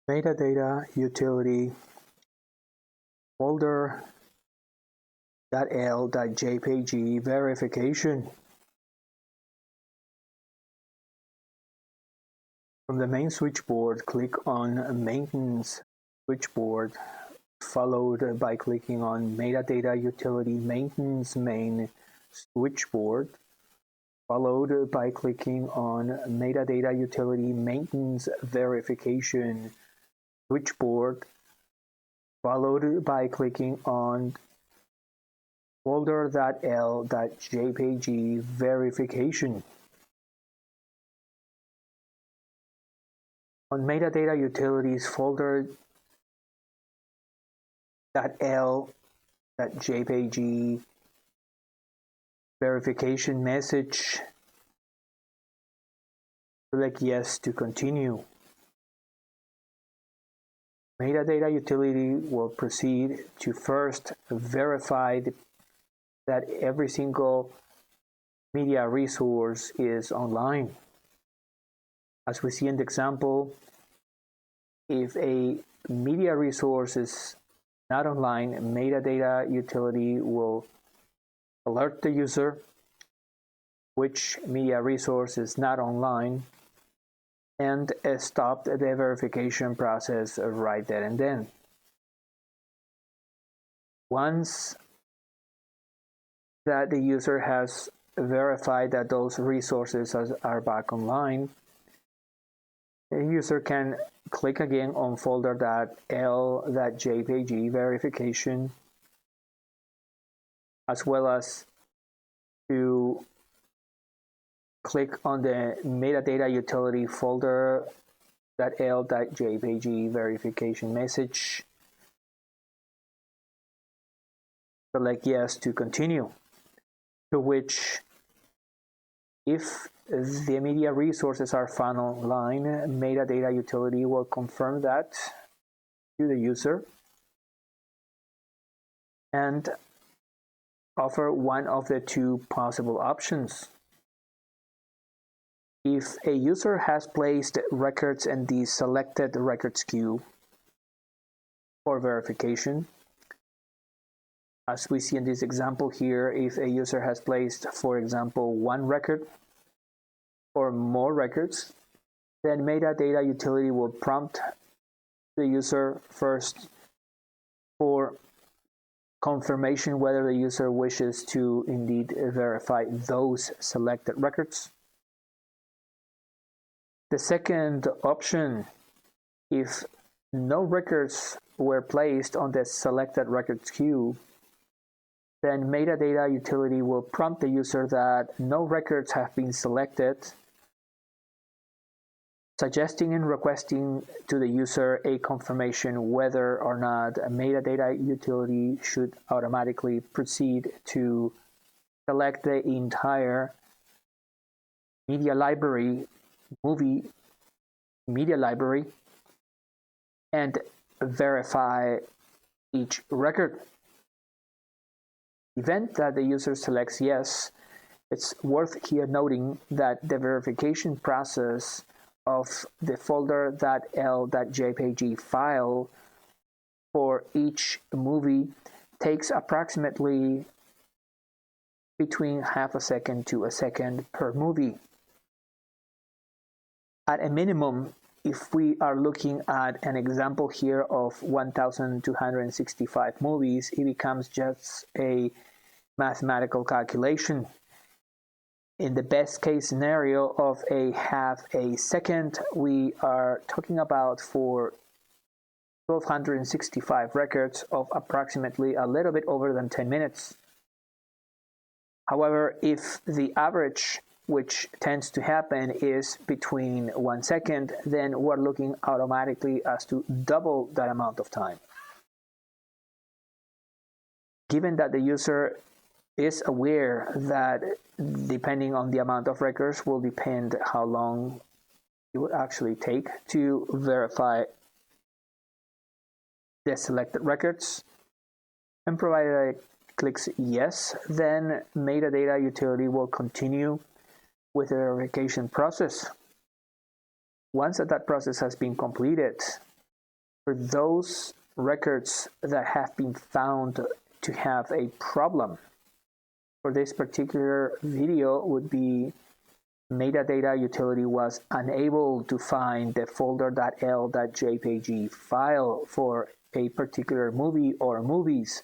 Metadata Utility Folder.L.jpg Verification. From the main switchboard, click on Maintenance Switchboard, followed by clicking on Metadata Utility Maintenance Main Switchboard, followed by clicking on Metadata Utility Maintenance Verification Switchboard, followed by clicking on Folder.L.jpg Verification. On Metadata Utilities Folder.L.jpg Verification message, select Yes to continue. Metadata Utility will proceed to first verify that every single media resource is online. As we see in the example, if a media resource is not online, Metadata Utility will alert the user which media resource is not online and stop the verification process right there and then. Once that the user has verified that those resources are back online, the user can click again on Folder.L.jpg Verification, as well as to click on the Metadata Utility Folder.L.jpg Verification message, select Yes to continue, to which, if the media resources are found online, Metadata Utility will confirm that to the user and offer one of the two possible options. If a user has placed records in the selected records queue for verification, as we see in this example here, if a user has placed, for example, one record or more records, then Metadata Utility will prompt the user first for confirmation whether the user wishes to indeed verify those selected records. The second option, if no records were placed on the selected records queue, then Metadata Utility will prompt the user that no records have been selected, suggesting and requesting to the user a confirmation whether or not a Metadata Utility should automatically proceed to select the entire media library, movie media library, and verify each record. Event that the user selects yes, it's worth here noting that the verification process of the Folder.L.jpg file for each movie takes approximately between half a second to a second per movie. At a minimum, if we are looking at an example here of 1,265 movies, it becomes just a mathematical calculation. In the best case scenario of a half a second, we are talking about for 1,265 records of approximately a little bit over than 10 minutes. However, if the average, which tends to happen, is between 1 second, then we're looking automatically as to double that amount of time. Given that the user is aware that depending on the amount of records will depend how long it would actually take to verify the selected records, and provided it clicks yes, then Metadata Utility will continue with the verification process. Once that process has been completed, For those records that have been found to have a problem, for this particular video would be Metadata Utility was unable to find the Folder.L.jpg file for a particular movie or movies,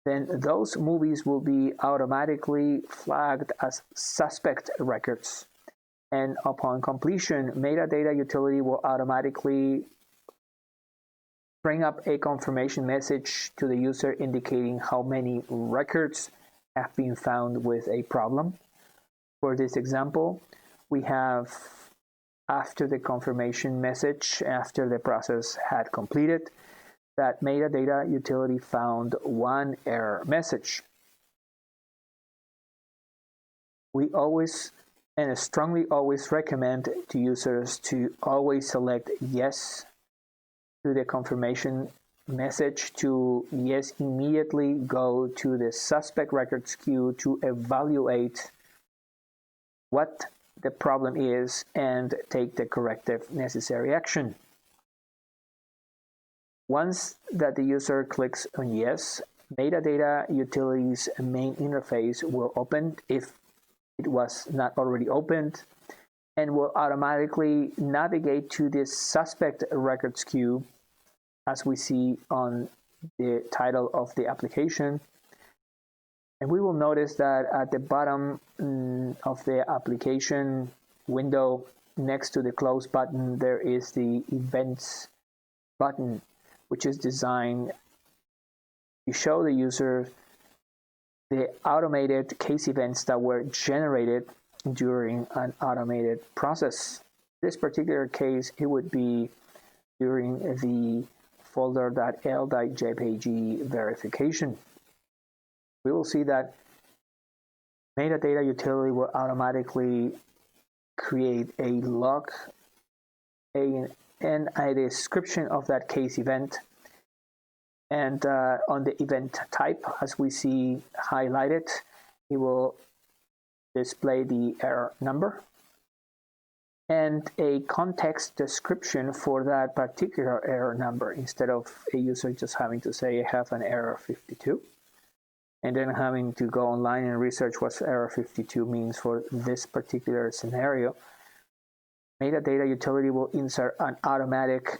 then those movies will be automatically flagged as suspect records. And upon completion, Metadata Utility will automatically bring up a confirmation message to the user indicating how many records have been found with a problem. For this example, we have, after the confirmation message, after the process had completed, that Metadata Utility found one error message. We always and strongly always recommend to users to always select yes to the confirmation message, to yes immediately go to the suspect records queue to evaluate what the problem is and take the corrective necessary action. Once that the user clicks on yes, Metadata Utility's main interface will open if it was not already opened, and will automatically navigate to this suspect records queue as we see on the title of the application. And we will notice that at the bottom of the application window, next to the close button, there is the events button, which is designed to show the user the automated case events that were generated during an automated process. In this particular case, it would be during the Folder.L.jpg verification. We will see that Metadata Utility will automatically create a log and a description of that case event. And on the event type, as we see highlighted, it will display the error number and a context description for that particular error number, instead of a user just having to say, I have an error 52, and then having to go online and research what error 52 means for this particular scenario. Metadata Utility will insert an automatic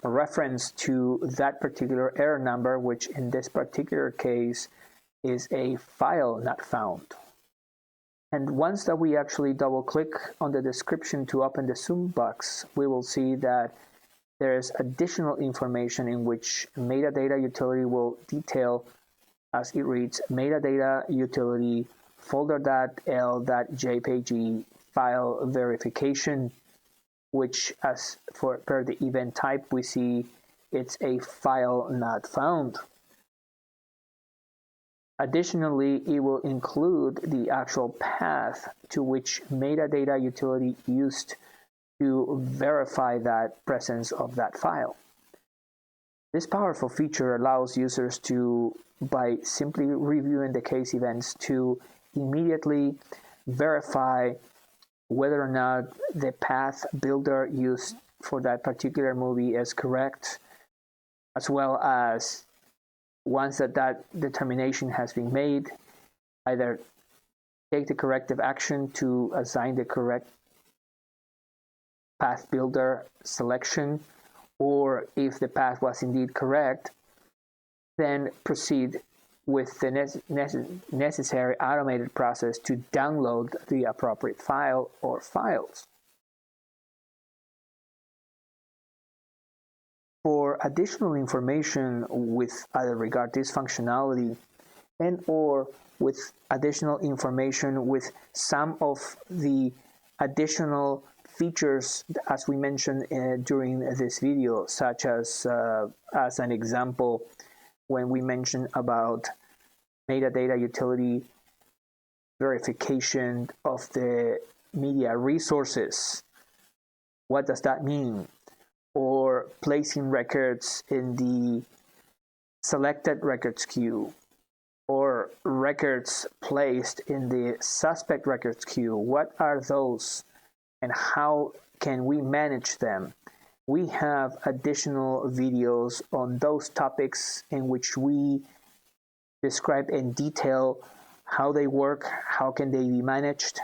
reference to that particular error number, which in this particular case is a file not found. And once that we actually double click on the description to open the zoom box, we will see that there's additional information in which Metadata Utility will detail, as it reads, Metadata Utility Folder.L.jpg file verification, which as per the event type, we see it's a file not found. Additionally, it will include the actual path to which Metadata Utility used to verify that presence of that file. This powerful feature allows users to, by simply reviewing the case events, to immediately verify whether or not the path builder used for that particular movie is correct, as well as once that determination has been made, either take the corrective action to assign the correct path builder selection, or if the path was indeed correct, then proceed with the necessary automated process to download the appropriate file or files. For additional information with either regard this functionality and or with additional information with some of the additional features as we mentioned during this video, such as an example, when we mentioned about Metadata Utility verification of the media resources. What does that mean? Or placing records in the selected records queue, or records placed in the suspect records queue. What are those and how can we manage them? we have additional videos on those topics in which we describe in detail how they work, how can they be managed.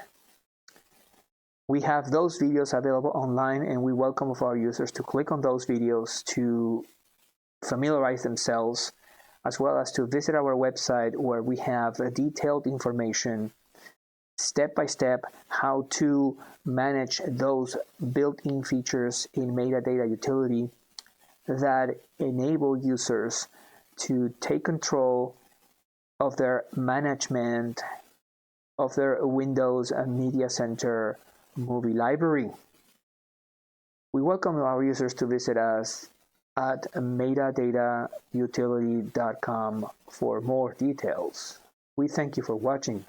We have those videos available online, and we welcome our users to click on those videos to familiarize themselves, as well as to visit our website where we have detailed information, step-by-step, how to manage those built-in features in Metadata Utility that enable users to take control of their management of their Windows Media Center movie library. We welcome our users to visit us at metadatautility.com for more details. We thank you for watching.